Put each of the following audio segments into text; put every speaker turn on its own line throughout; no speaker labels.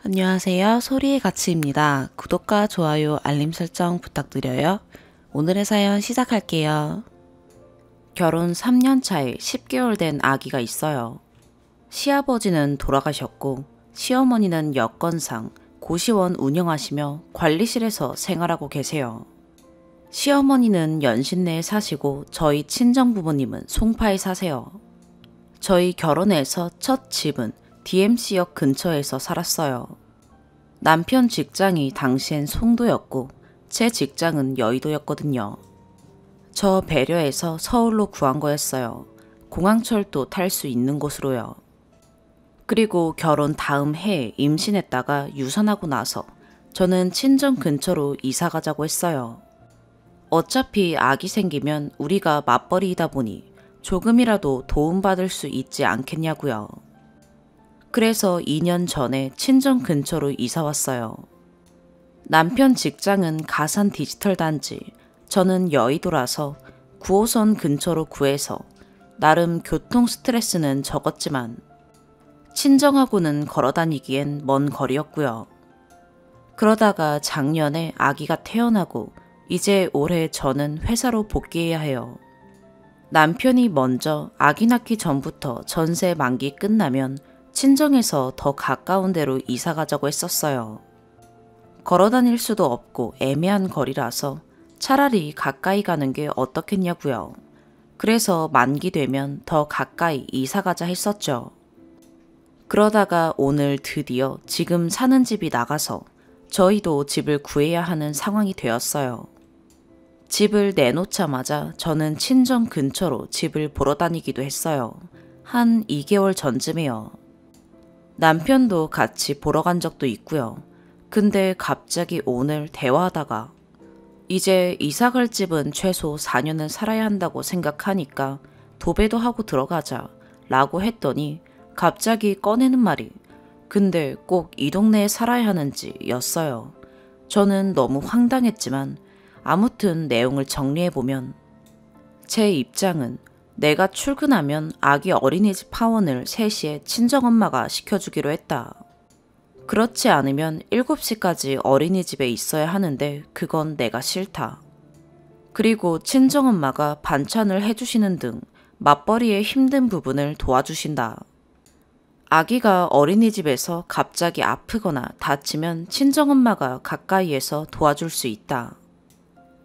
안녕하세요. 소리의 가치입니다. 구독과 좋아요, 알림 설정 부탁드려요. 오늘의 사연 시작할게요. 결혼 3년 차에 10개월 된 아기가 있어요. 시아버지는 돌아가셨고 시어머니는 여건상 고시원 운영하시며 관리실에서 생활하고 계세요. 시어머니는 연신내에 사시고 저희 친정부모님은 송파에 사세요. 저희 결혼해서 첫 집은 DMC역 근처에서 살았어요. 남편 직장이 당시엔 송도였고 제 직장은 여의도였거든요. 저 배려해서 서울로 구한 거였어요. 공항철도 탈 수 있는 곳으로요. 그리고 결혼 다음 해에 임신했다가 유산하고 나서 저는 친정 근처로 이사 가자고 했어요. 어차피 아기 생기면 우리가 맞벌이이다 보니 조금이라도 도움받을 수 있지 않겠냐고요. 그래서 2년 전에 친정 근처로 이사 왔어요. 남편 직장은 가산 디지털 단지, 저는 여의도라서 9호선 근처로 구해서 나름 교통 스트레스는 적었지만 친정하고는 걸어 다니기엔 먼 거리였고요. 그러다가 작년에 아기가 태어나고 이제 올해 저는 회사로 복귀해야 해요. 남편이 먼저 아기 낳기 전부터 전세 만기 끝나면 친정에서 더 가까운 데로 이사 가자고 했었어요. 걸어 다닐 수도 없고 애매한 거리라서 차라리 가까이 가는 게 어떻겠냐고요. 그래서 만기 되면 더 가까이 이사 가자 했었죠. 그러다가 오늘 드디어 지금 사는 집이 나가서 저희도 집을 구해야 하는 상황이 되었어요. 집을 내놓자마자 저는 친정 근처로 집을 보러 다니기도 했어요. 한 2개월 전쯤이요. 남편도 같이 보러 간 적도 있고요. 근데 갑자기 오늘 대화하다가 이제 이사 갈 집은 최소 4년은 살아야 한다고 생각하니까 도배도 하고 들어가자 라고 했더니 갑자기 꺼내는 말이 근데 꼭 이 동네에 살아야 하는지 였어요. 저는 너무 황당했지만 아무튼 내용을 정리해보면 제 입장은 내가 출근하면 아기 어린이집 파원을 3시에 친정엄마가 시켜주기로 했다. 그렇지 않으면 7시까지 어린이집에 있어야 하는데 그건 내가 싫다. 그리고 친정엄마가 반찬을 해주시는 등 맞벌이의 힘든 부분을 도와주신다. 아기가 어린이집에서 갑자기 아프거나 다치면 친정엄마가 가까이에서 도와줄 수 있다.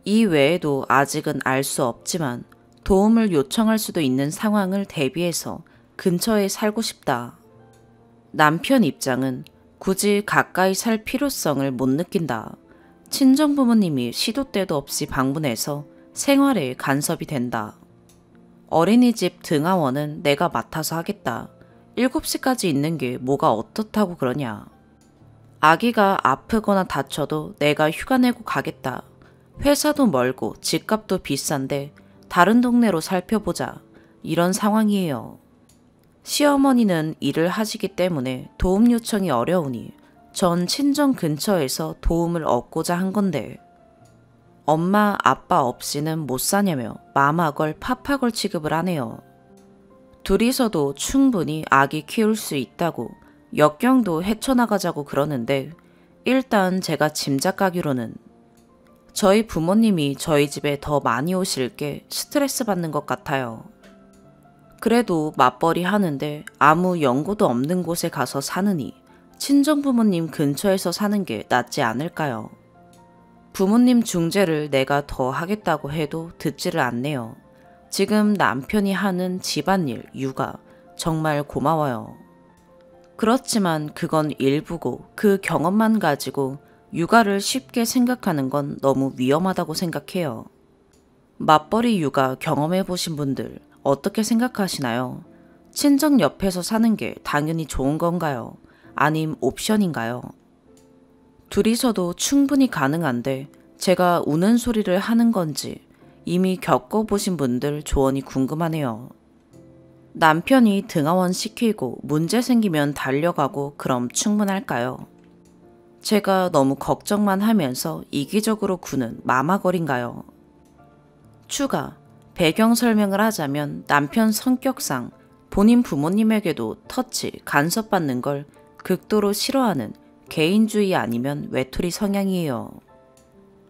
이 외에도 아직은 알 수 없지만 도움을 요청할 수도 있는 상황을 대비해서 근처에 살고 싶다. 남편 입장은 굳이 가까이 살 필요성을 못 느낀다. 친정 부모님이 시도 때도 없이 방문해서 생활에 간섭이 된다. 어린이집 등하원은 내가 맡아서 하겠다. 7시까지 있는 게 뭐가 어떻다고 그러냐. 아기가 아프거나 다쳐도 내가 휴가 내고 가겠다. 회사도 멀고 집값도 비싼데 다른 동네로 살펴보자. 이런 상황이에요. 시어머니는 일을 하시기 때문에 도움 요청이 어려우니 전 친정 근처에서 도움을 얻고자 한 건데 엄마 아빠 없이는 못 사냐며 마마걸 파파걸 취급을 하네요. 둘이서도 충분히 아기 키울 수 있다고 역경도 헤쳐나가자고 그러는데 일단 제가 짐작하기로는 저희 부모님이 저희 집에 더 많이 오실 게 스트레스 받는 것 같아요. 그래도 맞벌이 하는데 아무 연고도 없는 곳에 가서 사느니 친정 부모님 근처에서 사는 게 낫지 않을까요? 부모님 중재를 내가 더 하겠다고 해도 듣지를 않네요. 지금 남편이 하는 집안일, 육아 정말 고마워요. 그렇지만 그건 일부고 그 경험만 가지고 육아를 쉽게 생각하는 건 너무 위험하다고 생각해요. 맞벌이 육아 경험해 보신 분들 어떻게 생각하시나요? 친정 옆에서 사는 게 당연히 좋은 건가요? 아님 옵션인가요? 둘이서도 충분히 가능한데 제가 우는 소리를 하는 건지 이미 겪어보신 분들 조언이 궁금하네요. 남편이 등하원 시키고 문제 생기면 달려가고 그럼 충분할까요? 제가 너무 걱정만 하면서 이기적으로 구는 마마걸인가요? 추가, 배경 설명을 하자면 남편 성격상 본인 부모님에게도 터치, 간섭받는 걸 극도로 싫어하는 개인주의 아니면 외톨이 성향이에요.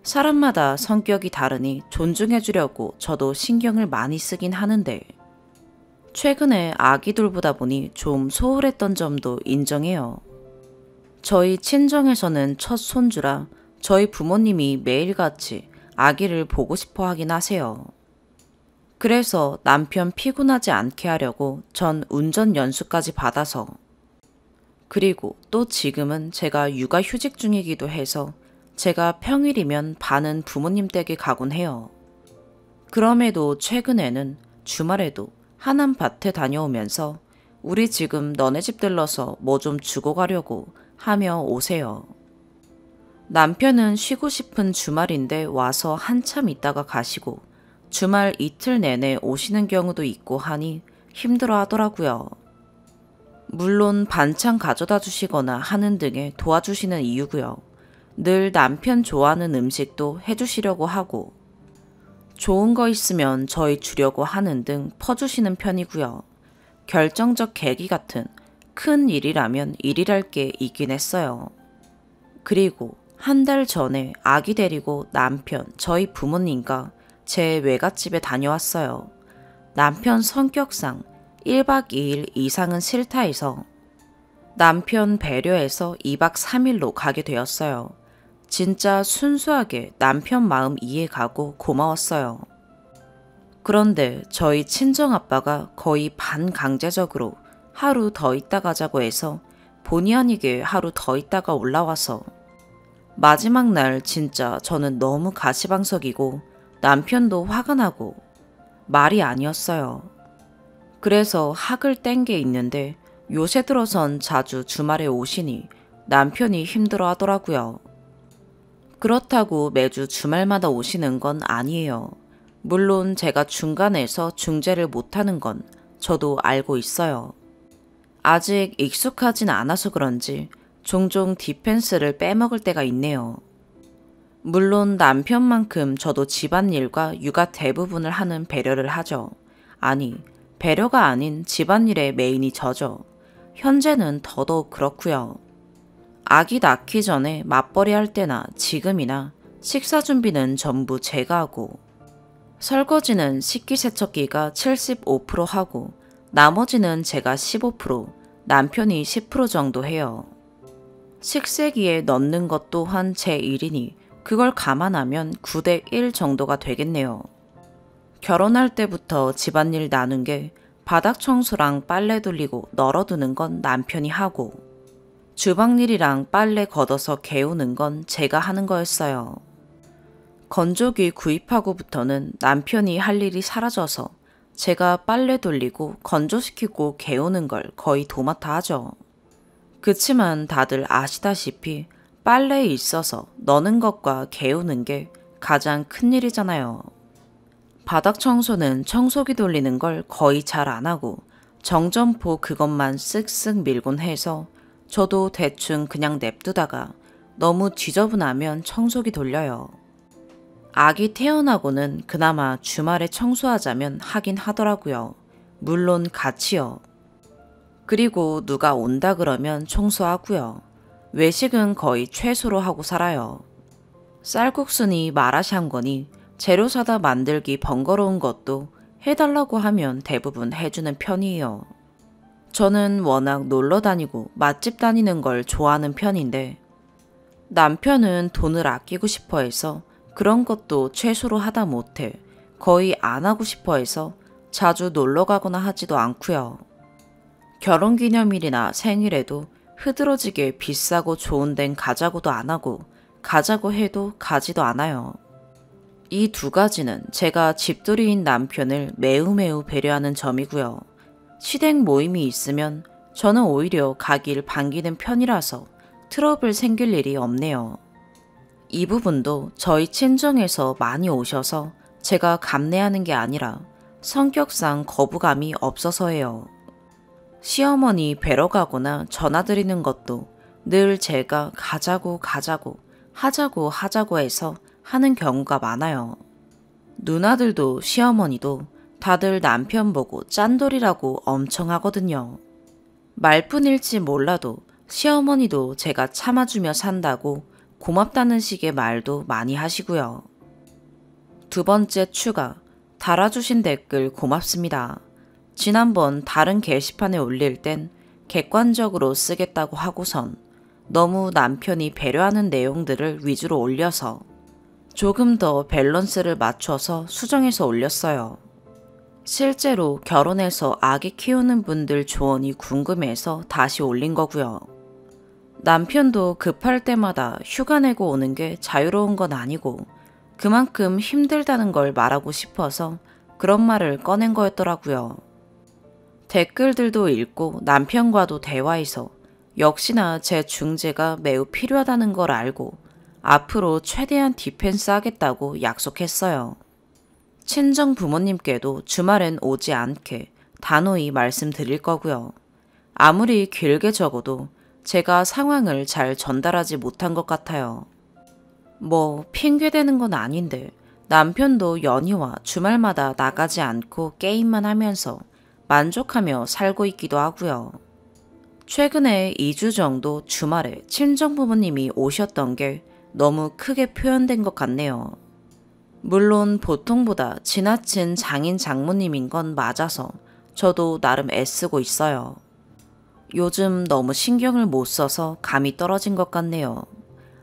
사람마다 성격이 다르니 존중해주려고 저도 신경을 많이 쓰긴 하는데 최근에 아기 돌보다 보니 좀 소홀했던 점도 인정해요. 저희 친정에서는 첫 손주라 저희 부모님이 매일같이 아기를 보고 싶어 하긴 하세요. 그래서 남편 피곤하지 않게 하려고 전 운전 연수까지 받아서 그리고 또 지금은 제가 육아휴직 중이기도 해서 제가 평일이면 반은 부모님 댁에 가곤 해요. 그럼에도 최근에는 주말에도 하남밭에 다녀오면서 우리 지금 너네 집 들러서 뭐 좀 주고 가려고 하며 오세요. 남편은 쉬고 싶은 주말인데 와서 한참 있다가 가시고 주말 이틀 내내 오시는 경우도 있고 하니 힘들어 하더라고요. 물론 반찬 가져다 주시거나 하는 등에 도와주시는 이유고요. 늘 남편 좋아하는 음식도 해주시려고 하고 좋은 거 있으면 저희 주려고 하는 등 퍼주시는 편이고요. 결정적 계기 같은 큰 일이라면 일이랄 게 있긴 했어요. 그리고 한 달 전에 아기 데리고 남편, 저희 부모님과 제 외갓집에 다녀왔어요. 남편 성격상 1박 2일 이상은 싫다 해서 남편 배려해서 2박 3일로 가게 되었어요. 진짜 순수하게 남편 마음 이해가고 고마웠어요. 그런데 저희 친정아빠가 거의 반강제적으로 하루 더 있다 가자고 해서 본의 아니게 하루 더 있다가 올라와서 마지막 날 진짜 저는 너무 가시방석이고 남편도 화가 나고 말이 아니었어요. 그래서 학을 뗀 게 있는데 요새 들어선 자주 주말에 오시니 남편이 힘들어 하더라고요. 그렇다고 매주 주말마다 오시는 건 아니에요. 물론 제가 중간에서 중재를 못하는 건 저도 알고 있어요. 아직 익숙하진 않아서 그런지 종종 디펜스를 빼먹을 때가 있네요. 물론 남편만큼 저도 집안일과 육아 대부분을 하는 배려를 하죠. 아니, 배려가 아닌 집안일의 메인이 저죠. 현재는 더더욱 그렇고요. 아기 낳기 전에 맞벌이 할 때나 지금이나 식사 준비는 전부 제가 하고 설거지는 식기세척기가 75% 하고 나머지는 제가 15%, 남편이 10% 정도 해요. 식세기에 넣는 것 또한 제 일이니 그걸 감안하면 9대 1 정도가 되겠네요. 결혼할 때부터 집안일 나눈 게 바닥 청소랑 빨래 돌리고 널어두는 건 남편이 하고 주방일이랑 빨래 걷어서 개우는 건 제가 하는 거였어요. 건조기 구입하고부터는 남편이 할 일이 사라져서 제가 빨래 돌리고 건조시키고 개우는 걸 거의 도맡아 하죠. 그치만 다들 아시다시피 빨래에 있어서 넣는 것과 개우는 게 가장 큰 일이잖아요. 바닥 청소는 청소기 돌리는 걸 거의 잘 안 하고 정전포 그것만 쓱쓱 밀곤 해서 저도 대충 그냥 냅두다가 너무 지저분하면 청소기 돌려요. 아기 태어나고는 그나마 주말에 청소하자면 하긴 하더라고요. 물론 같이요. 그리고 누가 온다 그러면 청소하고요. 외식은 거의 최소로 하고 살아요. 쌀국수니 마라샹궈니 재료 사다 만들기 번거로운 것도 해달라고 하면 대부분 해주는 편이에요. 저는 워낙 놀러 다니고 맛집 다니는 걸 좋아하는 편인데 남편은 돈을 아끼고 싶어 해서 그런 것도 최소로 하다 못해 거의 안 하고 싶어 해서 자주 놀러 가거나 하지도 않고요. 결혼기념일이나 생일에도 흐드러지게 비싸고 좋은 데는 가자고도 안 하고 가자고 해도 가지도 않아요. 이 두 가지는 제가 집돌이인 남편을 매우 배려하는 점이고요. 시댁 모임이 있으면 저는 오히려 가길 반기는 편이라서 트러블 생길 일이 없네요. 이 부분도 저희 친정에서 많이 오셔서 제가 감내하는 게 아니라 성격상 거부감이 없어서예요. 시어머니 뵈러 가거나 전화드리는 것도 늘 제가 가자고 하자고 해서 하는 경우가 많아요. 누나들도 시어머니도 다들 남편 보고 짠돌이라고 엄청 하거든요. 말뿐일지 몰라도 시어머니도 제가 참아주며 산다고 고맙다는 식의 말도 많이 하시고요. 두 번째 추가, 달아주신 댓글 고맙습니다. 지난번 다른 게시판에 올릴 땐 객관적으로 쓰겠다고 하고선 너무 남편이 배려하는 내용들을 위주로 올려서 조금 더 밸런스를 맞춰서 수정해서 올렸어요. 실제로 결혼해서 아기 키우는 분들 조언이 궁금해서 다시 올린 거고요. 남편도 급할 때마다 휴가 내고 오는 게 자유로운 건 아니고 그만큼 힘들다는 걸 말하고 싶어서 그런 말을 꺼낸 거였더라고요. 댓글들도 읽고 남편과도 대화해서 역시나 제 중재가 매우 필요하다는 걸 알고 앞으로 최대한 디펜스 하겠다고 약속했어요. 친정 부모님께도 주말엔 오지 않게 단호히 말씀드릴 거고요. 아무리 길게 적어도 제가 상황을 잘 전달하지 못한 것 같아요. 뭐 핑계대는 건 아닌데 남편도 연휴와 주말마다 나가지 않고 게임만 하면서 만족하며 살고 있기도 하고요. 최근에 2주 정도 주말에 친정 부모님이 오셨던 게 너무 크게 표현된 것 같네요. 물론 보통보다 지나친 장인 장모님인 건 맞아서 저도 나름 애쓰고 있어요. 요즘 너무 신경을 못 써서 감이 떨어진 것 같네요.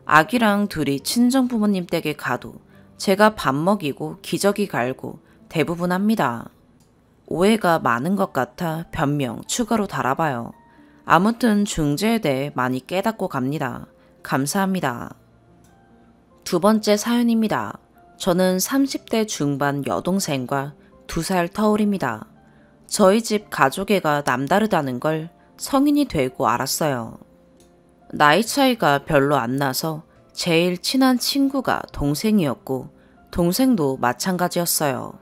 아기랑 둘이 친정 부모님 댁에 가도 제가 밥 먹이고 기저귀 갈고 대부분 합니다. 오해가 많은 것 같아 변명 추가로 달아봐요. 아무튼 중재에 대해 많이 깨닫고 갑니다. 감사합니다. 두 번째 사연입니다. 저는 30대 중반 여동생과 2살 터울입니다. 저희 집 가족애가 남다르다는 걸 성인이 되고 알았어요. 나이 차이가 별로 안 나서 제일 친한 친구가 동생이었고 동생도 마찬가지였어요.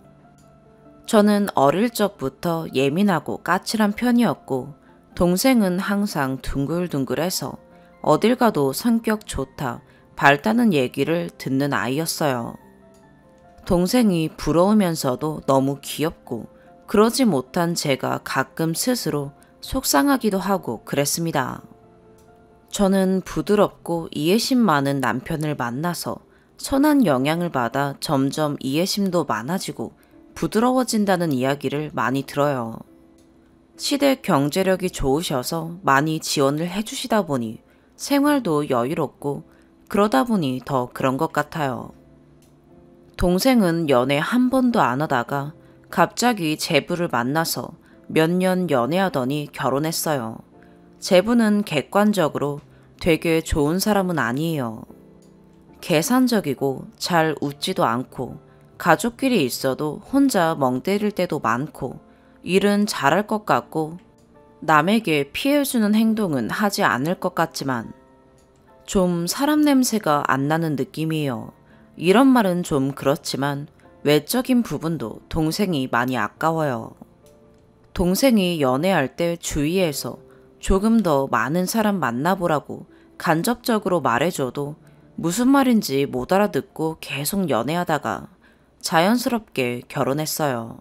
저는 어릴 적부터 예민하고 까칠한 편이었고 동생은 항상 둥글둥글해서 어딜 가도 성격 좋다, 밝다는 얘기를 듣는 아이였어요. 동생이 부러우면서도 너무 귀엽고 그러지 못한 제가 가끔 스스로 속상하기도 하고 그랬습니다. 저는 부드럽고 이해심 많은 남편을 만나서 선한 영향을 받아 점점 이해심도 많아지고 부드러워진다는 이야기를 많이 들어요. 시댁 경제력이 좋으셔서 많이 지원을 해주시다 보니 생활도 여유롭고 그러다 보니 더 그런 것 같아요. 동생은 연애 한 번도 안 하다가 갑자기 제부를 만나서 몇 년 연애하더니 결혼했어요. 제부는 객관적으로 되게 좋은 사람은 아니에요. 계산적이고 잘 웃지도 않고 가족끼리 있어도 혼자 멍 때릴 때도 많고 일은 잘할 것 같고 남에게 피해주는 행동은 하지 않을 것 같지만 좀 사람 냄새가 안 나는 느낌이에요. 이런 말은 좀 그렇지만 외적인 부분도 동생이 많이 아까워요. 동생이 연애할 때 주위에서 조금 더 많은 사람 만나보라고 간접적으로 말해줘도 무슨 말인지 못 알아듣고 계속 연애하다가 자연스럽게 결혼했어요.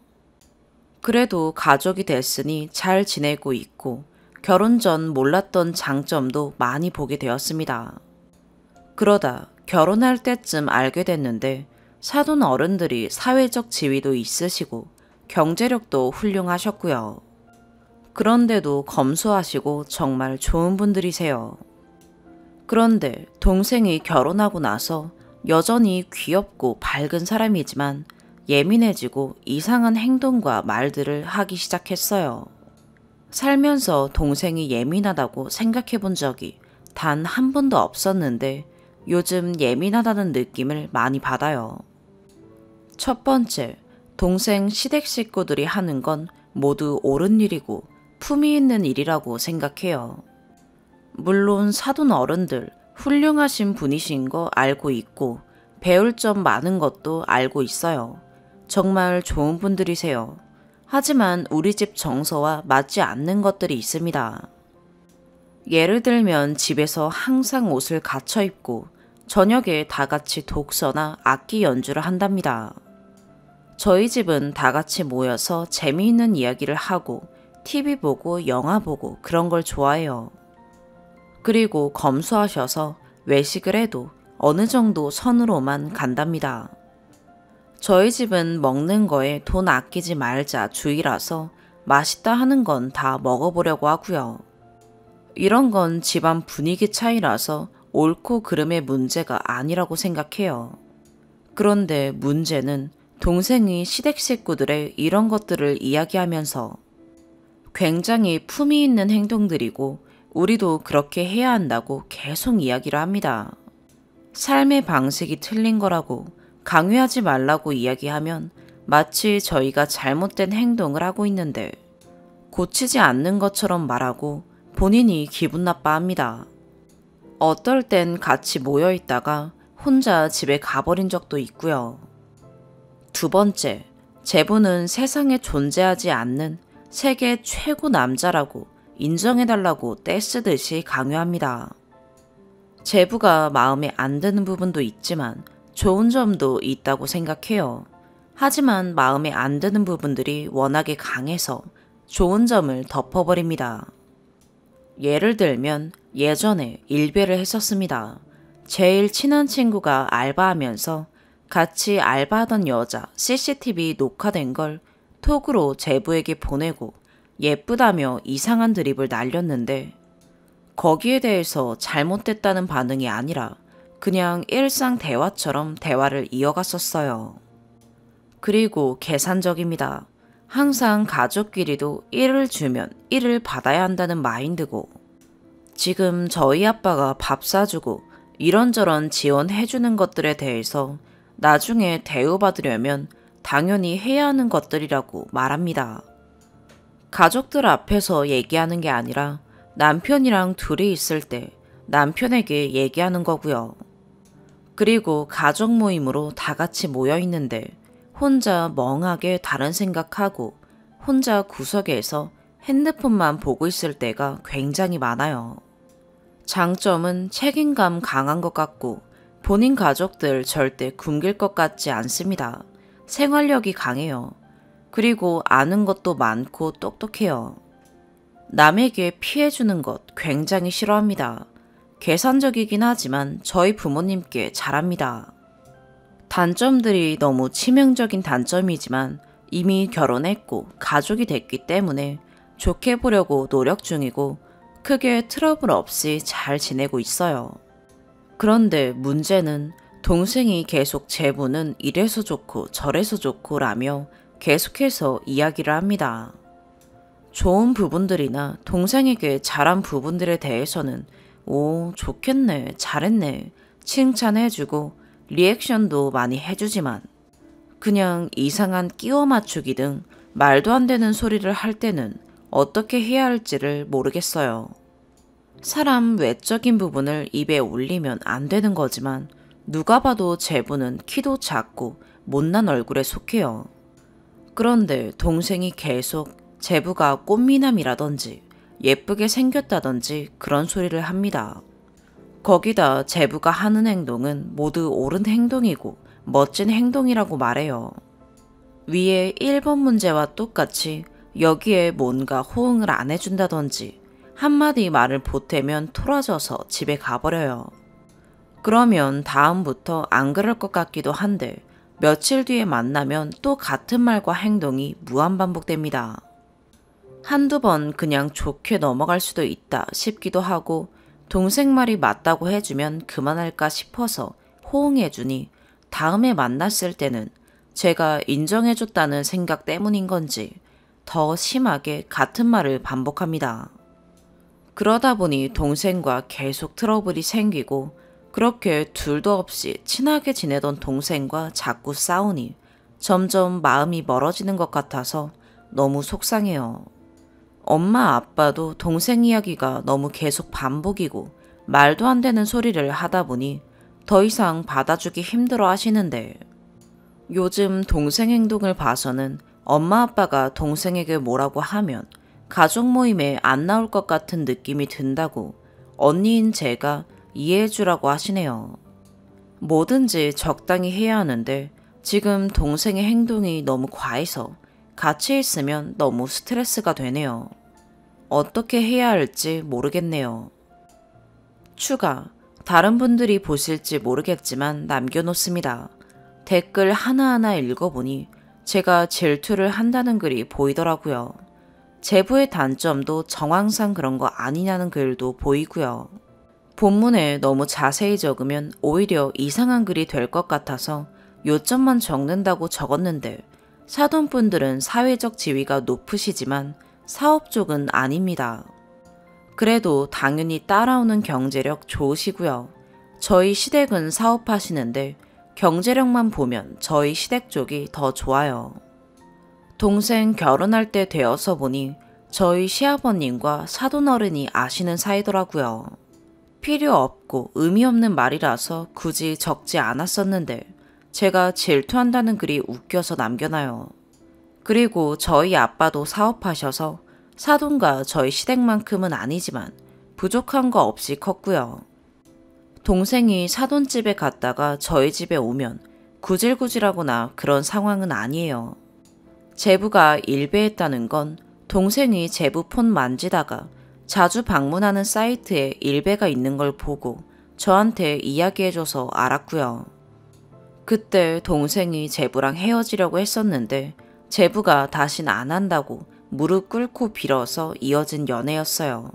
그래도 가족이 됐으니 잘 지내고 있고 결혼 전 몰랐던 장점도 많이 보게 되었습니다. 그러다 결혼할 때쯤 알게 됐는데 사돈 어른들이 사회적 지위도 있으시고 경제력도 훌륭하셨고요. 그런데도 검소하시고 정말 좋은 분들이세요. 그런데 동생이 결혼하고 나서 여전히 귀엽고 밝은 사람이지만 예민해지고 이상한 행동과 말들을 하기 시작했어요. 살면서 동생이 예민하다고 생각해 본 적이 단 한 번도 없었는데 요즘 예민하다는 느낌을 많이 받아요. 첫 번째, 동생 시댁 식구들이 하는 건 모두 옳은 일이고 품위 있는 일이라고 생각해요. 물론 사돈 어른들 훌륭하신 분이신 거 알고 있고 배울 점 많은 것도 알고 있어요. 정말 좋은 분들이세요. 하지만 우리 집 정서와 맞지 않는 것들이 있습니다. 예를 들면 집에서 항상 옷을 갖춰 입고 저녁에 다 같이 독서나 악기 연주를 한답니다. 저희 집은 다 같이 모여서 재미있는 이야기를 하고 TV 보고 영화 보고 그런 걸 좋아해요. 그리고 검소하셔서 외식을 해도 어느 정도 선으로만 간답니다. 저희 집은 먹는 거에 돈 아끼지 말자 주의라서 맛있다 하는 건 다 먹어보려고 하고요. 이런 건 집안 분위기 차이라서 옳고 그름의 문제가 아니라고 생각해요. 그런데 문제는 동생이 시댁 식구들의 이런 것들을 이야기하면서 굉장히 품위 있는 행동들이고 우리도 그렇게 해야 한다고 계속 이야기를 합니다. 삶의 방식이 틀린 거라고 강요하지 말라고 이야기하면 마치 저희가 잘못된 행동을 하고 있는데 고치지 않는 것처럼 말하고 본인이 기분 나빠합니다. 어떨 땐 같이 모여 있다가 혼자 집에 가버린 적도 있고요. 두 번째, 제부는 세상에 존재하지 않는 세계 최고 남자라고 인정해달라고 떼쓰듯이 강요합니다. 제부가 마음에 안 드는 부분도 있지만 좋은 점도 있다고 생각해요. 하지만 마음에 안 드는 부분들이 워낙에 강해서 좋은 점을 덮어버립니다. 예를 들면 예전에 일배를 했었습니다. 제일 친한 친구가 알바하면서 같이 알바하던 여자 CCTV 녹화된 걸 톡으로 제부에게 보내고 예쁘다며 이상한 드립을 날렸는데 거기에 대해서 잘못됐다는 반응이 아니라 그냥 일상 대화처럼 대화를 이어갔었어요. 그리고 계산적입니다. 항상 가족끼리도 1을 주면 1을 받아야 한다는 마인드고 지금 저희 아빠가 밥 사주고 이런저런 지원해주는 것들에 대해서 나중에 대우받으려면 당연히 해야 하는 것들이라고 말합니다. 가족들 앞에서 얘기하는 게 아니라 남편이랑 둘이 있을 때 남편에게 얘기하는 거고요. 그리고 가족 모임으로 다 같이 모여 있는데 혼자 멍하게 다른 생각하고 혼자 구석에서 핸드폰만 보고 있을 때가 굉장히 많아요. 장점은 책임감 강한 것 같고 본인 가족들 절대 굶길 것 같지 않습니다. 생활력이 강해요. 그리고 아는 것도 많고 똑똑해요. 남에게 피해주는 것 굉장히 싫어합니다. 계산적이긴 하지만 저희 부모님께 잘합니다. 단점들이 너무 치명적인 단점이지만 이미 결혼했고 가족이 됐기 때문에 좋게 보려고 노력 중이고 크게 트러블 없이 잘 지내고 있어요. 그런데 문제는 동생이 계속 제부는 이래서 좋고 저래서 좋고 라며 계속해서 이야기를 합니다. 좋은 부분들이나 동생에게 잘한 부분들에 대해서는 오, 좋겠네, 잘했네, 칭찬해주고 리액션도 많이 해주지만 그냥 이상한 끼워 맞추기 등 말도 안 되는 소리를 할 때는 어떻게 해야 할지를 모르겠어요. 사람 외적인 부분을 입에 올리면 안 되는 거지만 누가 봐도 제부는 키도 작고 못난 얼굴에 속해요. 그런데 동생이 계속 제부가 꽃미남이라든지 예쁘게 생겼다든지 그런 소리를 합니다. 거기다 제부가 하는 행동은 모두 옳은 행동이고 멋진 행동이라고 말해요. 위에 1번 문제와 똑같이 여기에 뭔가 호응을 안 해준다든지 한마디 말을 보태면 토라져서 집에 가버려요. 그러면 다음부터 안 그럴 것 같기도 한데 며칠 뒤에 만나면 또 같은 말과 행동이 무한반복됩니다. 한두 번 그냥 좋게 넘어갈 수도 있다 싶기도 하고 동생 말이 맞다고 해주면 그만할까 싶어서 호응해주니 다음에 만났을 때는 제가 인정해줬다는 생각 때문인 건지 더 심하게 같은 말을 반복합니다. 그러다 보니 동생과 계속 트러블이 생기고 그렇게 둘도 없이 친하게 지내던 동생과 자꾸 싸우니 점점 마음이 멀어지는 것 같아서 너무 속상해요. 엄마 아빠도 동생 이야기가 너무 계속 반복이고 말도 안 되는 소리를 하다 보니 더 이상 받아주기 힘들어 하시는데 요즘 동생 행동을 봐서는 엄마 아빠가 동생에게 뭐라고 하면 가족 모임에 안 나올 것 같은 느낌이 든다고 언니인 제가 이해해주라고 하시네요. 뭐든지 적당히 해야 하는데 지금 동생의 행동이 너무 과해서 같이 있으면 너무 스트레스가 되네요. 어떻게 해야 할지 모르겠네요. 추가. 다른 분들이 보실지 모르겠지만 남겨놓습니다. 댓글 하나하나 읽어보니 제가 질투를 한다는 글이 보이더라고요. 제부의 단점도 정황상 그런 거 아니냐는 글도 보이고요. 본문에 너무 자세히 적으면 오히려 이상한 글이 될 것 같아서 요점만 적는다고 적었는데 사돈분들은 사회적 지위가 높으시지만 사업 쪽은 아닙니다. 그래도 당연히 따라오는 경제력 좋으시고요. 저희 시댁은 사업하시는데 경제력만 보면 저희 시댁 쪽이 더 좋아요. 동생 결혼할 때 되어서 보니 저희 시아버님과 사돈어른이 아시는 사이더라고요. 필요 없고 의미 없는 말이라서 굳이 적지 않았었는데 제가 질투한다는 글이 웃겨서 남겨놔요. 그리고 저희 아빠도 사업하셔서 사돈과 저희 시댁만큼은 아니지만 부족한 거 없이 컸고요. 동생이 사돈집에 갔다가 저희 집에 오면 구질구질하거나 그런 상황은 아니에요. 제부가 일배했다는 건 동생이 제부 폰 만지다가 자주 방문하는 사이트에 일배가 있는 걸 보고 저한테 이야기해줘서 알았고요. 그때 동생이 제부랑 헤어지려고 했었는데 제부가 다신 안 한다고 무릎 꿇고 빌어서 이어진 연애였어요.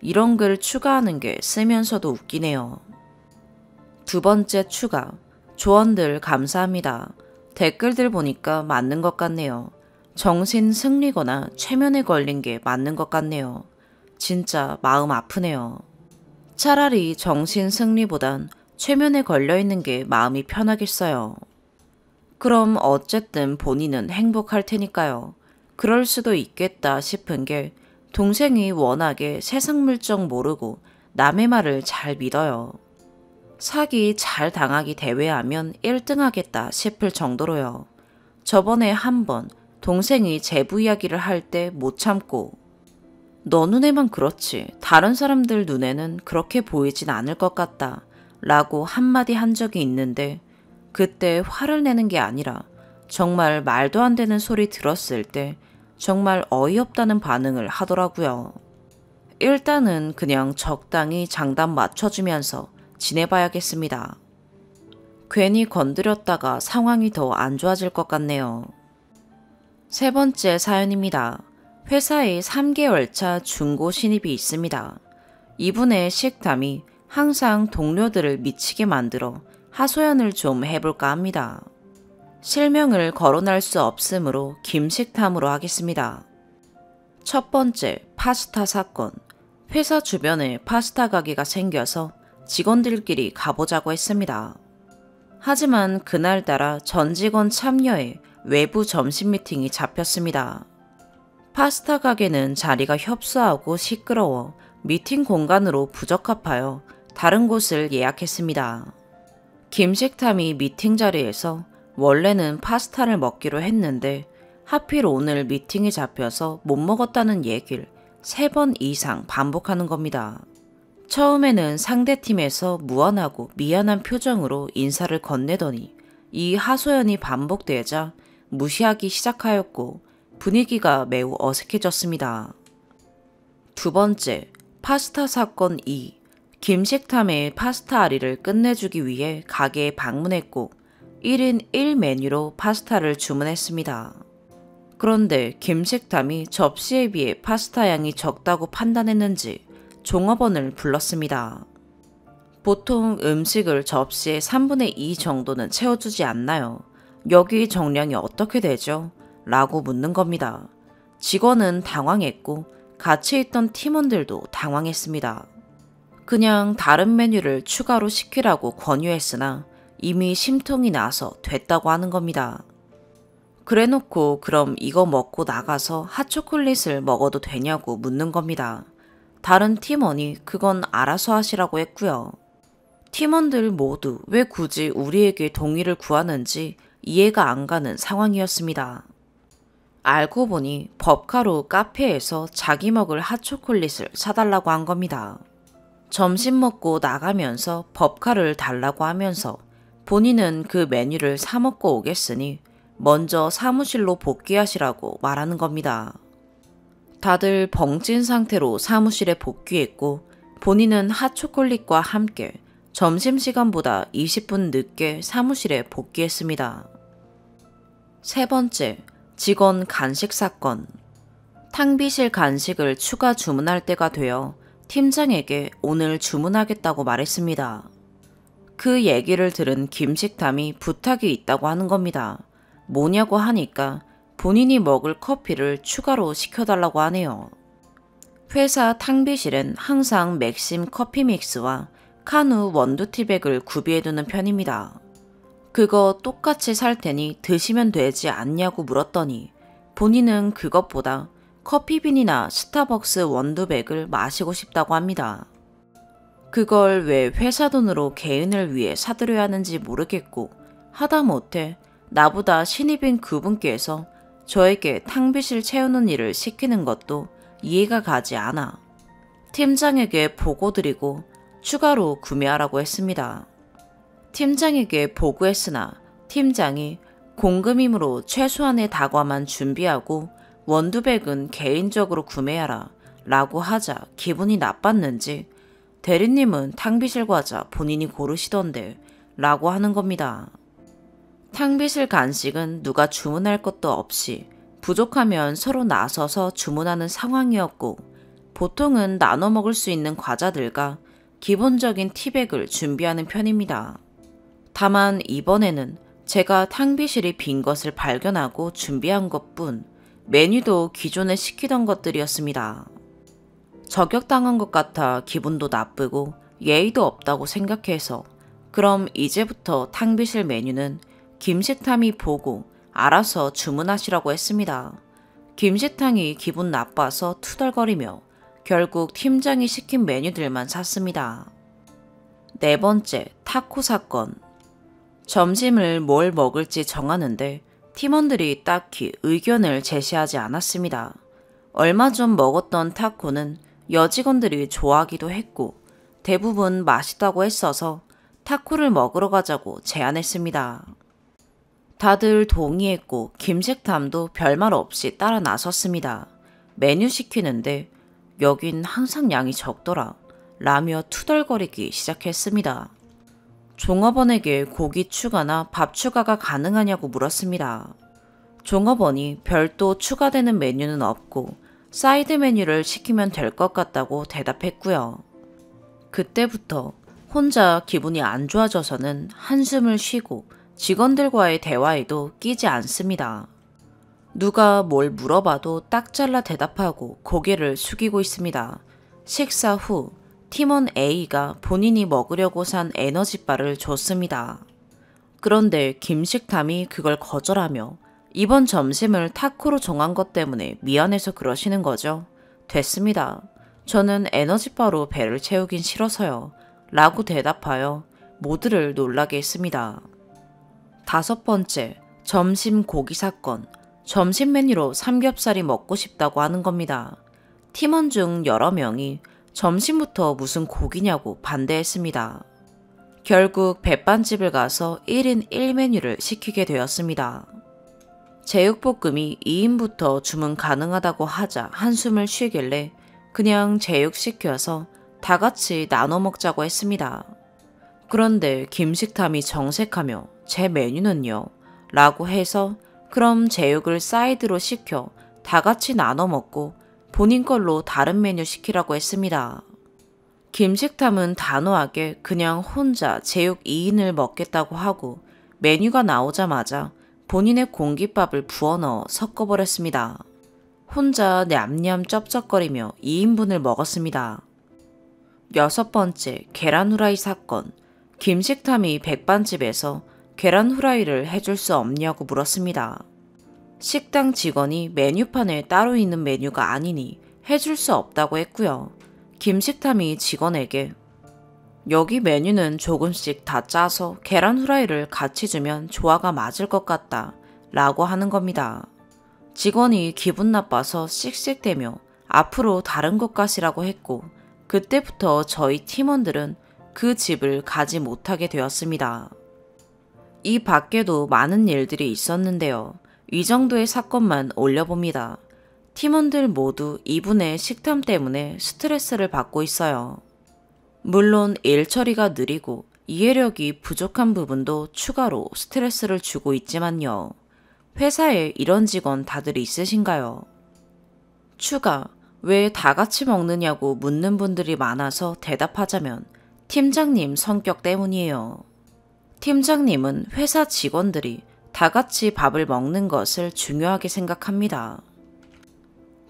이런 글 추가하는 게 쓰면서도 웃기네요. 두 번째 추가. 조언들 감사합니다. 댓글들 보니까 맞는 것 같네요. 정신 승리거나 최면에 걸린 게 맞는 것 같네요. 진짜 마음 아프네요. 차라리 정신 승리보단 최면에 걸려있는 게 마음이 편하겠어요. 그럼 어쨌든 본인은 행복할 테니까요. 그럴 수도 있겠다 싶은 게 동생이 워낙에 세상 물정 모르고 남의 말을 잘 믿어요. 사기 잘 당하기 대회하면 1등 하겠다 싶을 정도로요. 저번에 한번 동생이 제부 이야기를 할 때 못 참고 너 눈에만 그렇지 다른 사람들 눈에는 그렇게 보이진 않을 것 같다 라고 한마디 한 적이 있는데 그때 화를 내는 게 아니라 정말 말도 안 되는 소리 들었을 때 정말 어이없다는 반응을 하더라고요. 일단은 그냥 적당히 장단 맞춰주면서 지내봐야겠습니다. 괜히 건드렸다가 상황이 더 안 좋아질 것 같네요. 세 번째 사연입니다. 회사에 3개월 차 중고 신입이 있습니다. 이분의 식탐이 항상 동료들을 미치게 만들어 하소연을 좀 해볼까 합니다. 실명을 거론할 수 없으므로 김식탐으로 하겠습니다. 첫 번째, 파스타 사건. 회사 주변에 파스타 가게가 생겨서 직원들끼리 가보자고 했습니다. 하지만 그날따라 전 직원 참여에 외부 점심 미팅이 잡혔습니다. 파스타 가게는 자리가 협소하고 시끄러워 미팅 공간으로 부적합하여 다른 곳을 예약했습니다. 김식탐이 미팅 자리에서 원래는 파스타를 먹기로 했는데 하필 오늘 미팅이 잡혀서 못 먹었다는 얘기를 3번 이상 반복하는 겁니다. 처음에는 상대팀에서 무안하고 미안한 표정으로 인사를 건네더니 이 하소연이 반복되자 무시하기 시작하였고 분위기가 매우 어색해졌습니다. 두 번째, 파스타 사건 2. 김식탐의 파스타 아리를 끝내주기 위해 가게에 방문했고 1인 1 메뉴로 파스타를 주문했습니다. 그런데 김식탐이 접시에 비해 파스타 양이 적다고 판단했는지 종업원을 불렀습니다. 보통 음식을 접시의 3분의 2 정도는 채워주지 않나요? 여기 정량이 어떻게 되죠? 라고 묻는 겁니다. 직원은 당황했고 같이 있던 팀원들도 당황했습니다. 그냥 다른 메뉴를 추가로 시키라고 권유했으나 이미 심통이 나서 됐다고 하는 겁니다. 그래놓고 그럼 이거 먹고 나가서 핫초콜릿을 먹어도 되냐고 묻는 겁니다. 다른 팀원이 그건 알아서 하시라고 했고요. 팀원들 모두 왜 굳이 우리에게 동의를 구하는지 이해가 안 가는 상황이었습니다. 알고 보니 법카로 카페에서 자기 먹을 핫초콜릿을 사달라고 한 겁니다. 점심 먹고 나가면서 법카를 달라고 하면서 본인은 그 메뉴를 사 먹고 오겠으니 먼저 사무실로 복귀하시라고 말하는 겁니다. 다들 벙찐 상태로 사무실에 복귀했고 본인은 핫초콜릿과 함께 점심시간보다 20분 늦게 사무실에 복귀했습니다. 세 번째, 직원 간식 사건. 탕비실 간식을 추가 주문할 때가 되어 팀장에게 오늘 주문하겠다고 말했습니다. 그 얘기를 들은 김식탐이 부탁이 있다고 하는 겁니다. 뭐냐고 하니까 본인이 먹을 커피를 추가로 시켜달라고 하네요. 회사 탕비실엔 항상 맥심 커피 믹스와 카누 원두티백을 구비해두는 편입니다. 그거 똑같이 살 테니 드시면 되지 않냐고 물었더니 본인은 그것보다 커피빈이나 스타벅스 원두백을 마시고 싶다고 합니다. 그걸 왜 회사 돈으로 개인을 위해 사드려야 하는지 모르겠고 하다못해 나보다 신입인 그분께서 저에게 탕비실 채우는 일을 시키는 것도 이해가 가지 않아 팀장에게 보고드리고 추가로 구매하라고 했습니다. 팀장에게 보고했으나 팀장이 공금이므로 최소한의 다과만 준비하고 원두백은 개인적으로 구매하라 라고 하자 기분이 나빴는지 대리님은 탕비실 과자 본인이 고르시던데 라고 하는 겁니다. 탕비실 간식은 누가 주문할 것도 없이 부족하면 서로 나서서 주문하는 상황이었고 보통은 나눠 먹을 수 있는 과자들과 기본적인 티백을 준비하는 편입니다. 다만 이번에는 제가 탕비실이 빈 것을 발견하고 준비한 것뿐 메뉴도 기존에 시키던 것들이었습니다. 저격당한 것 같아 기분도 나쁘고 예의도 없다고 생각해서 그럼 이제부터 탕비실 메뉴는 김식탐이 보고 알아서 주문하시라고 했습니다. 김식탐이 기분 나빠서 투덜거리며 결국 팀장이 시킨 메뉴들만 샀습니다. 네 번째, 타코 사건. 점심을 뭘 먹을지 정하는데 팀원들이 딱히 의견을 제시하지 않았습니다. 얼마 전 먹었던 타코는 여직원들이 좋아하기도 했고 대부분 맛있다고 했어서 타코를 먹으러 가자고 제안했습니다. 다들 동의했고 김식탐도 별말 없이 따라 나섰습니다. 메뉴 시키는데 여긴 항상 양이 적더라 라며 투덜거리기 시작했습니다. 종업원에게 고기 추가나 밥 추가가 가능하냐고 물었습니다. 종업원이 별도 추가되는 메뉴는 없고 사이드 메뉴를 시키면 될 것 같다고 대답했고요. 그때부터 혼자 기분이 안 좋아져서는 한숨을 쉬고 직원들과의 대화에도 끼지 않습니다. 누가 뭘 물어봐도 딱 잘라 대답하고 고개를 숙이고 있습니다. 식사 후 팀원 A가 본인이 먹으려고 산 에너지바를 줬습니다. 그런데 김식탐이 그걸 거절하며 이번 점심을 타코로 정한 것 때문에 미안해서 그러시는 거죠. 됐습니다. 저는 에너지바로 배를 채우긴 싫어서요. 라고 대답하여 모두를 놀라게 했습니다. 다섯 번째, 점심 고기 사건. 점심 메뉴로 삼겹살이 먹고 싶다고 하는 겁니다. 팀원 중 여러 명이 점심부터 무슨 고기냐고 반대했습니다. 결국 백반집을 가서 1인 1메뉴를 시키게 되었습니다. 제육볶음이 2인부터 주문 가능하다고 하자 한숨을 쉬길래 그냥 제육 시켜서 다 같이 나눠 먹자고 했습니다. 그런데 김식탐이 정색하며 제 메뉴는요? 라고 해서 그럼 제육을 사이드로 시켜 다 같이 나눠 먹고 본인 걸로 다른 메뉴 시키라고 했습니다. 김식탐은 단호하게 그냥 혼자 제육 2인을 먹겠다고 하고 메뉴가 나오자마자 본인의 공깃밥을 부어 넣어 섞어버렸습니다. 혼자 냠냠 쩝쩝거리며 2인분을 먹었습니다. 여섯 번째, 계란 후라이 사건. 김식탐이 백반집에서 계란 후라이를 해줄 수 없냐고 물었습니다. 식당 직원이 메뉴판에 따로 있는 메뉴가 아니니 해줄 수 없다고 했고요. 김식탐이 직원에게 여기 메뉴는 조금씩 다 짜서 계란 후라이를 같이 주면 조화가 맞을 것 같다 라고 하는 겁니다. 직원이 기분 나빠서 씩씩대며 앞으로 다른 곳 가시라고 했고 그때부터 저희 팀원들은 그 집을 가지 못하게 되었습니다. 이 밖에도 많은 일들이 있었는데요. 이 정도의 사건만 올려봅니다. 팀원들 모두 이분의 식탐 때문에 스트레스를 받고 있어요. 물론 일 처리가 느리고 이해력이 부족한 부분도 추가로 스트레스를 주고 있지만요. 회사에 이런 직원 다들 있으신가요? 추가, 왜 다 같이 먹느냐고 묻는 분들이 많아서 대답하자면 팀장님 성격 때문이에요. 팀장님은 회사 직원들이 다 같이 밥을 먹는 것을 중요하게 생각합니다.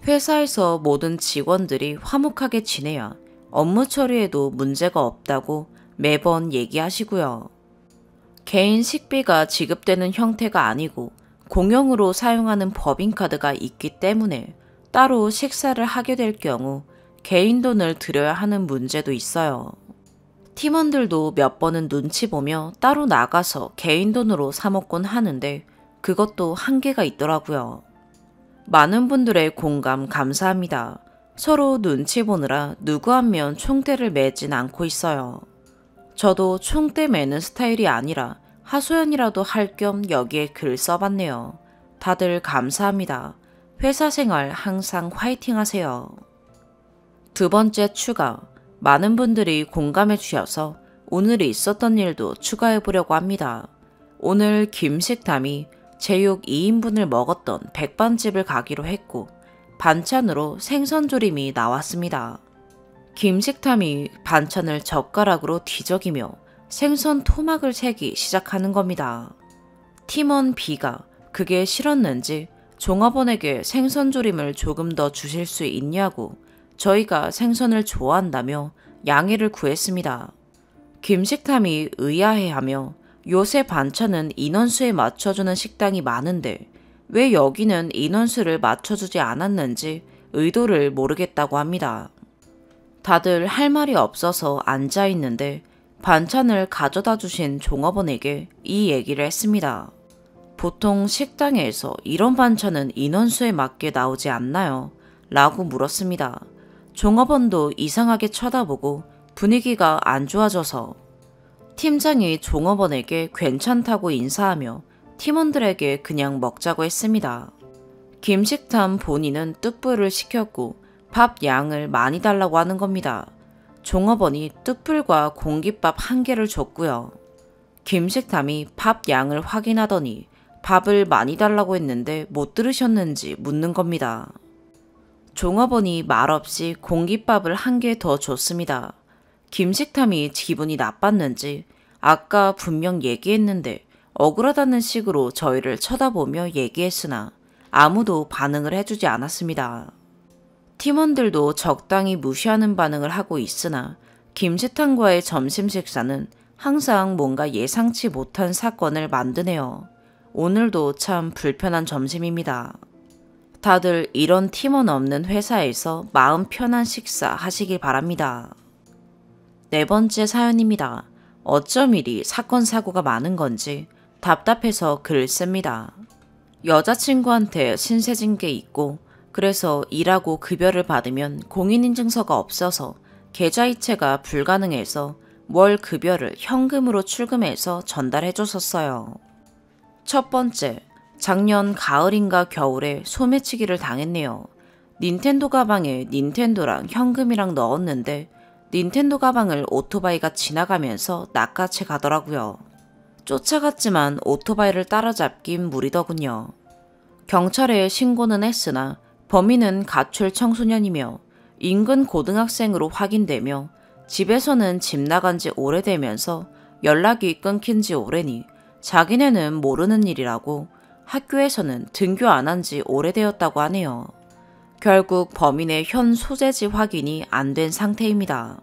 회사에서 모든 직원들이 화목하게 지내야 업무 처리에도 문제가 없다고 매번 얘기하시고요. 개인 식비가 지급되는 형태가 아니고 공용으로 사용하는 법인카드가 있기 때문에 따로 식사를 하게 될 경우 개인 돈을 들여야 하는 문제도 있어요. 팀원들도 몇 번은 눈치 보며 따로 나가서 개인 돈으로 사 먹곤 하는데 그것도 한계가 있더라고요. 많은 분들의 공감 감사합니다. 서로 눈치 보느라 누구 한 면 총대를 매진 않고 있어요. 저도 총대 매는 스타일이 아니라 하소연이라도 할 겸 여기에 글 써봤네요. 다들 감사합니다. 회사 생활 항상 화이팅 하세요. 두 번째 추가. 많은 분들이 공감해 주셔서 오늘 있었던 일도 추가해 보려고 합니다. 오늘 김식탐이 제육 2인분을 먹었던 백반집을 가기로 했고 반찬으로 생선조림이 나왔습니다. 김식탐이 반찬을 젓가락으로 뒤적이며 생선 토막을 세기 시작하는 겁니다. 팀원 B가 그게 싫었는지 종업원에게 생선조림을 조금 더 주실 수 있냐고 저희가 생선을 좋아한다며 양해를 구했습니다. 김식탐이 의아해하며 요새 반찬은 인원수에 맞춰주는 식당이 많은데 왜 여기는 인원수를 맞춰주지 않았는지 의도를 모르겠다고 합니다. 다들 할 말이 없어서 앉아있는데 반찬을 가져다 주신 종업원에게 이 얘기를 했습니다. 보통 식당에서 이런 반찬은 인원수에 맞게 나오지 않나요? 라고 물었습니다. 종업원도 이상하게 쳐다보고 분위기가 안 좋아져서 팀장이 종업원에게 괜찮다고 인사하며 팀원들에게 그냥 먹자고 했습니다. 김식탐 본인은 뚝불을 시켰고 밥 양을 많이 달라고 하는 겁니다. 종업원이 뚝불과 공깃밥 1개를 줬고요. 김식탐이 밥 양을 확인하더니 밥을 많이 달라고 했는데 못 들으셨는지 묻는 겁니다. 종업원이 말없이 공깃밥을 1개 더 줬습니다. 김식탐이 기분이 나빴는지 아까 분명 얘기했는데 억울하다는 식으로 저희를 쳐다보며 얘기했으나 아무도 반응을 해주지 않았습니다. 팀원들도 적당히 무시하는 반응을 하고 있으나 김식탐과의 점심 식사는 항상 뭔가 예상치 못한 사건을 만드네요. 오늘도 참 불편한 점심입니다. 다들 이런 팀원 없는 회사에서 마음 편한 식사 하시길 바랍니다. 네 번째 사연입니다. 어쩜 이리 사건 사고가 많은 건지 답답해서 글을 씁니다. 여자친구한테 신세진 게 있고 그래서 일하고 급여를 받으면 공인인증서가 없어서 계좌이체가 불가능해서 월 급여를 현금으로 출금해서 전달해 줬었어요. 첫 번째, 작년 가을인가 겨울에 소매치기를 당했네요. 닌텐도 가방에 닌텐도랑 현금이랑 넣었는데 닌텐도 가방을 오토바이가 지나가면서 낚아채 가더라고요. 쫓아갔지만 오토바이를 따라잡긴 무리더군요. 경찰에 신고는 했으나 범인은 가출 청소년이며 인근 고등학생으로 확인되며 집에서는 집 나간 지 오래되면서 연락이 끊긴 지 오래니 자기네는 모르는 일이라고 학교에서는 등교 안 한 지 오래되었다고 하네요. 결국 범인의 현 소재지 확인이 안 된 상태입니다.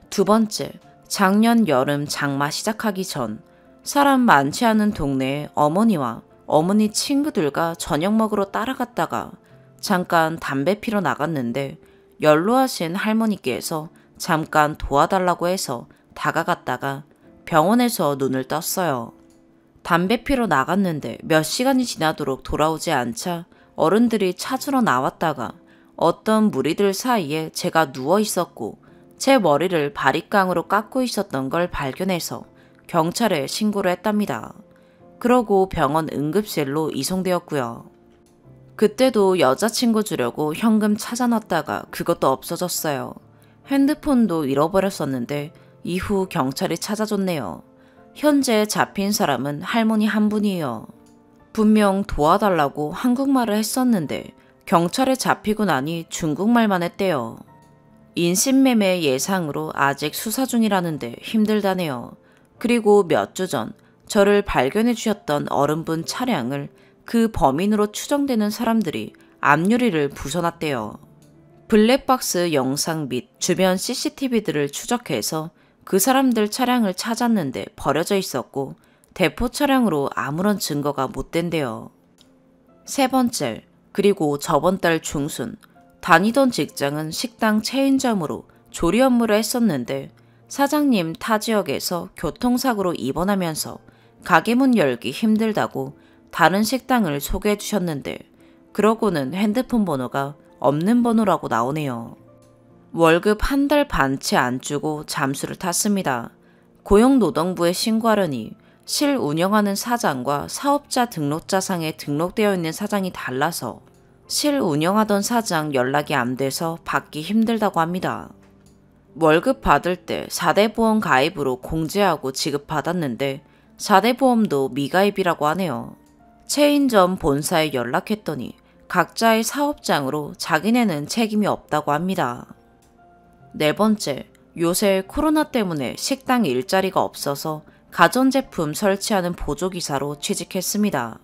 두 번째, 작년 여름 장마 시작하기 전 사람 많지 않은 동네에 어머니와 어머니 친구들과 저녁 먹으러 따라갔다가 잠깐 담배 피러 나갔는데 연로하신 할머니께서 잠깐 도와달라고 해서 다가갔다가 병원에서 눈을 떴어요. 담배 피러 나갔는데 몇 시간이 지나도록 돌아오지 않자 어른들이 찾으러 나왔다가 어떤 무리들 사이에 제가 누워 있었고 제 머리를 바리깡으로 깎고 있었던 걸 발견해서 경찰에 신고를 했답니다. 그러고 병원 응급실로 이송되었고요. 그때도 여자친구 주려고 현금 찾아놨다가 그것도 없어졌어요. 핸드폰도 잃어버렸었는데 이후 경찰이 찾아줬네요. 현재 잡힌 사람은 할머니 한 분이에요. 분명 도와달라고 한국말을 했었는데 경찰에 잡히고 나니 중국말만 했대요. 인신매매 예상으로 아직 수사 중이라는데 힘들다네요. 그리고 몇 주 전 저를 발견해 주셨던 어른분 차량을 그 범인으로 추정되는 사람들이 앞유리를 부숴놨대요. 블랙박스 영상 및 주변 CCTV들을 추적해서 그 사람들 차량을 찾았는데 버려져 있었고 대포 차량으로 아무런 증거가 못 된대요. 세 번째, 그리고 저번 달 중순 다니던 직장은 식당 체인점으로 조리 업무를 했었는데 사장님 타 지역에서 교통사고로 입원하면서 가게 문 열기 힘들다고 다른 식당을 소개해 주셨는데 그러고는 핸드폰 번호가 없는 번호라고 나오네요. 월급 한 달 반채 안 주고 잠수를 탔습니다. 고용노동부에 신고하려니 실 운영하는 사장과 사업자 등록자상에 등록되어 있는 사장이 달라서 실 운영하던 사장 연락이 안 돼서 받기 힘들다고 합니다. 월급 받을 때 4대 보험 가입으로 공제하고 지급받았는데 4대 보험도 미가입이라고 하네요. 체인점 본사에 연락했더니 각자의 사업장으로 자기네는 책임이 없다고 합니다. 네 번째, 요새 코로나 때문에 식당 일자리가 없어서 가전제품 설치하는 보조기사로 취직했습니다.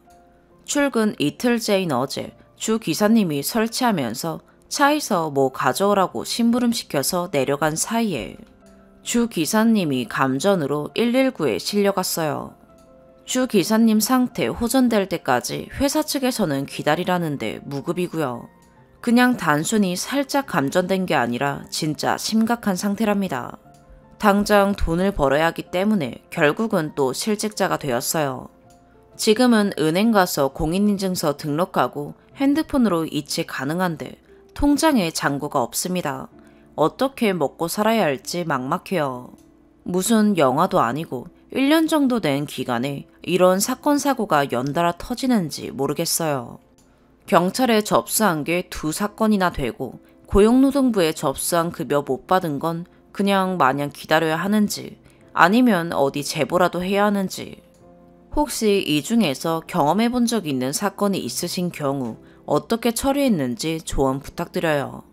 출근 이틀째인 어제 주 기사님이 설치하면서 차에서 뭐 가져오라고 심부름시켜서 내려간 사이에 주 기사님이 감전으로 119에 실려갔어요. 주 기사님 상태 호전될 때까지 회사 측에서는 기다리라는데 무급이고요. 그냥 단순히 살짝 감전된 게 아니라 진짜 심각한 상태랍니다. 당장 돈을 벌어야 하기 때문에 결국은 또 실직자가 되었어요. 지금은 은행 가서 공인인증서 등록하고 핸드폰으로 이체 가능한데 통장에 잔고가 없습니다. 어떻게 먹고 살아야 할지 막막해요. 무슨 영화도 아니고 1년 정도 된 기간에 이런 사건 사고가 연달아 터지는지 모르겠어요. 경찰에 접수한 게 2사건이나 되고 고용노동부에 접수한 급여 못 받은 건 그냥 마냥 기다려야 하는지 아니면 어디 제보라도 해야 하는지 혹시 이 중에서 경험해 본 적 있는 사건이 있으신 경우 어떻게 처리했는지 조언 부탁드려요.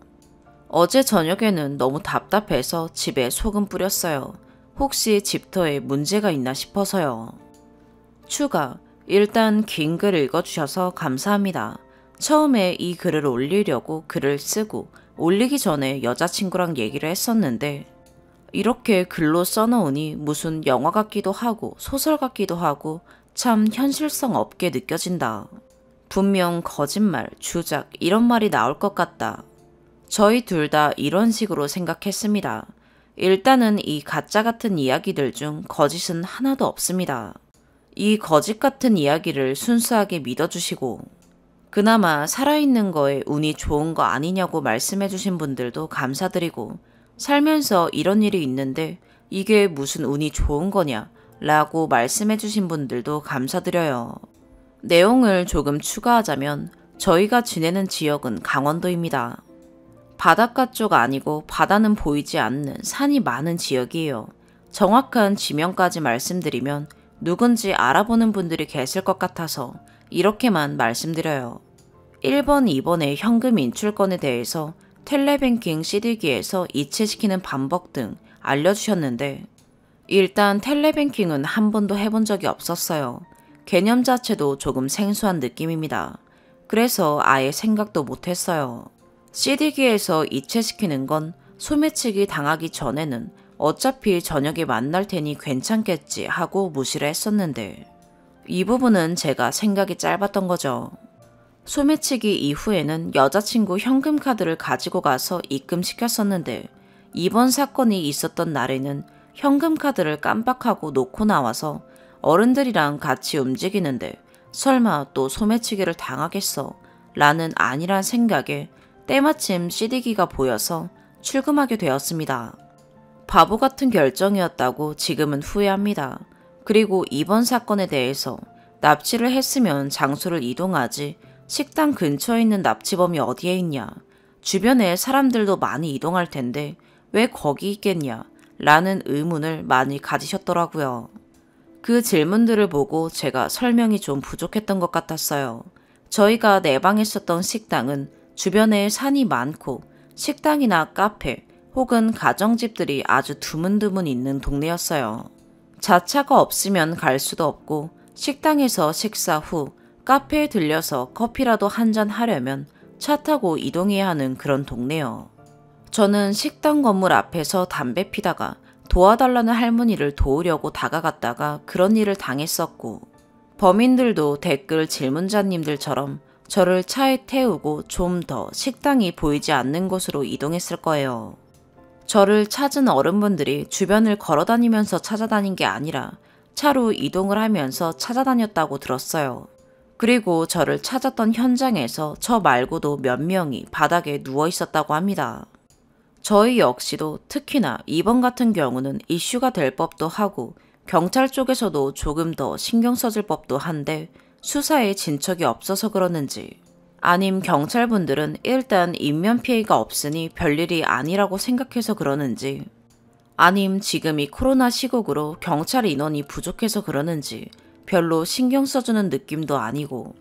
어제 저녁에는 너무 답답해서 집에 소금 뿌렸어요. 혹시 집터에 문제가 있나 싶어서요. 추가, 일단 긴 글 읽어주셔서 감사합니다. 처음에 이 글을 올리려고 글을 쓰고 올리기 전에 여자친구랑 얘기를 했었는데 이렇게 글로 써놓으니 무슨 영화 같기도 하고 소설 같기도 하고 참 현실성 없게 느껴진다. 분명 거짓말, 주작 이런 말이 나올 것 같다. 저희 둘 다 이런 식으로 생각했습니다. 일단은 이 가짜 같은 이야기들 중 거짓은 하나도 없습니다. 이 거짓 같은 이야기를 순수하게 믿어주시고 그나마 살아있는 거에 운이 좋은 거 아니냐고 말씀해주신 분들도 감사드리고 살면서 이런 일이 있는데 이게 무슨 운이 좋은 거냐 라고 말씀해주신 분들도 감사드려요. 내용을 조금 추가하자면 저희가 지내는 지역은 강원도입니다. 바닷가 쪽 아니고 바다는 보이지 않는 산이 많은 지역이에요. 정확한 지명까지 말씀드리면 누군지 알아보는 분들이 계실 것 같아서 이렇게만 말씀드려요. 1번, 2번의 현금 인출건에 대해서 텔레뱅킹 CD기에서 이체시키는 방법 등 알려주셨는데 일단 텔레뱅킹은 한 번도 해본 적이 없었어요. 개념 자체도 조금 생소한 느낌입니다. 그래서 아예 생각도 못했어요. CD기에서 이체시키는 건 소매치기 당하기 전에는 어차피 저녁에 만날 테니 괜찮겠지 하고 무시를 했었는데 이 부분은 제가 생각이 짧았던 거죠. 소매치기 이후에는 여자친구 현금카드를 가지고 가서 입금시켰었는데 이번 사건이 있었던 날에는 현금카드를 깜빡하고 놓고 나와서 어른들이랑 같이 움직이는데 설마 또 소매치기를 당하겠어 라는 안일한 생각에 때마침 CD기가 보여서 출금하게 되었습니다. 바보 같은 결정이었다고 지금은 후회합니다. 그리고 이번 사건에 대해서 납치를 했으면 장소를 이동하지 식당 근처에 있는 납치범이 어디에 있냐. 주변에 사람들도 많이 이동할 텐데 왜 거기 있겠냐? 라는 의문을 많이 가지셨더라고요. 그 질문들을 보고 제가 설명이 좀 부족했던 것 같았어요. 저희가 내방했었던 식당은 주변에 산이 많고 식당이나 카페 혹은 가정집들이 아주 드문드문 있는 동네였어요. 자차가 없으면 갈 수도 없고 식당에서 식사 후 카페에 들려서 커피라도 한잔 하려면 차 타고 이동해야 하는 그런 동네요. 저는 식당 건물 앞에서 담배 피다가 도와달라는 할머니를 도우려고 다가갔다가 그런 일을 당했었고, 범인들도 댓글 질문자님들처럼 저를 차에 태우고 좀 더 식당이 보이지 않는 곳으로 이동했을 거예요. 저를 찾은 어른분들이 주변을 걸어다니면서 찾아다닌 게 아니라 차로 이동을 하면서 찾아다녔다고 들었어요. 그리고 저를 찾았던 현장에서 저 말고도 몇 명이 바닥에 누워 있었다고 합니다. 저희 역시도 특히나 이번 같은 경우는 이슈가 될 법도 하고 경찰 쪽에서도 조금 더 신경 써줄 법도 한데 수사에 진척이 없어서 그러는지, 아님 경찰분들은 일단 인면피해가 없으니 별일이 아니라고 생각해서 그러는지, 아님 지금이 코로나 시국으로 경찰 인원이 부족해서 그러는지 별로 신경 써주는 느낌도 아니고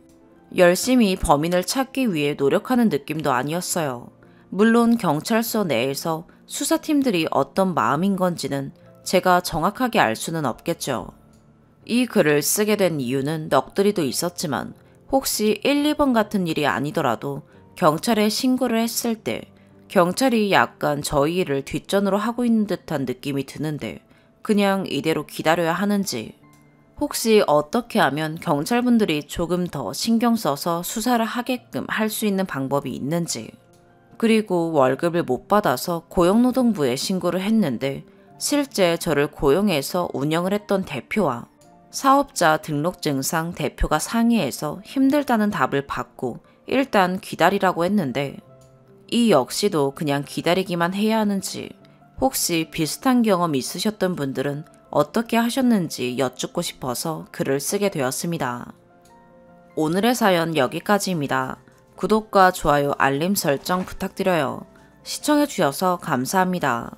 열심히 범인을 찾기 위해 노력하는 느낌도 아니었어요. 물론 경찰서 내에서 수사팀들이 어떤 마음인 건지는 제가 정확하게 알 수는 없겠죠. 이 글을 쓰게 된 이유는 넋두리도 있었지만 혹시 1, 2번 같은 일이 아니더라도 경찰에 신고를 했을 때 경찰이 약간 저희 일을 뒷전으로 하고 있는 듯한 느낌이 드는데 그냥 이대로 기다려야 하는지, 혹시 어떻게 하면 경찰분들이 조금 더 신경 써서 수사를 하게끔 할 수 있는 방법이 있는지, 그리고 월급을 못 받아서 고용노동부에 신고를 했는데 실제 저를 고용해서 운영을 했던 대표와 사업자 등록증상 대표가 상의해서 힘들다는 답을 받고 일단 기다리라고 했는데 이 역시도 그냥 기다리기만 해야 하는지, 혹시 비슷한 경험 있으셨던 분들은 어떻게 하셨는지 여쭙고 싶어서 글을 쓰게 되었습니다. 오늘의 사연 여기까지입니다. 구독과 좋아요, 알림 설정 부탁드려요. 시청해주셔서 감사합니다.